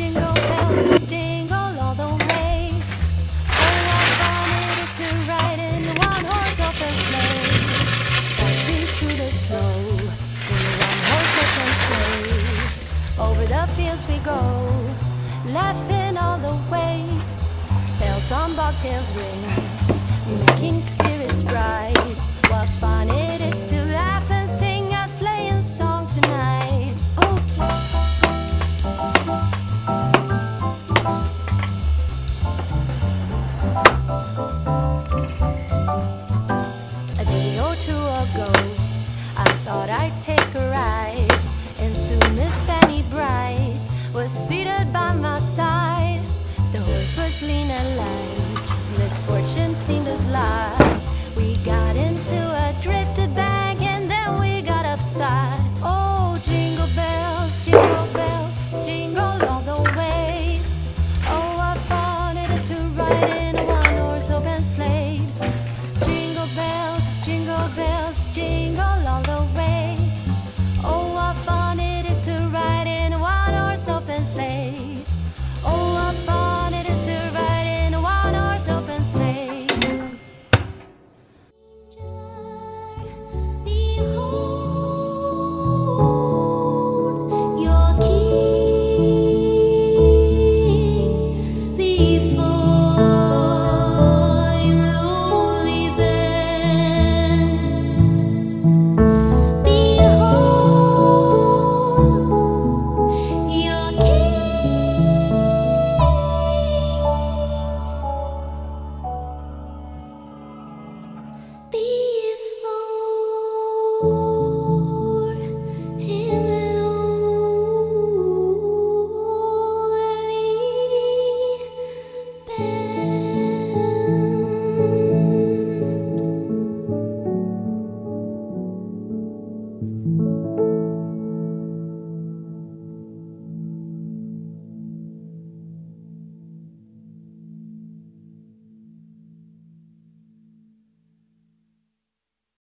jingle bells jingle all the way. Oh, how fun it is to ride in a one-horse open sleigh, dashing through the snow in a one-horse open sleigh. Over the fields we go, laughing all the way. Bells on bobtails ring, making spirits bright. What fun it is to laugh and sing a sleighing song tonight. Oh, a day or two ago, I thought I'd take a ride, and soon Miss Fanny Bright was seated by my side. The horse was lean and light, misfortune seemed to slide.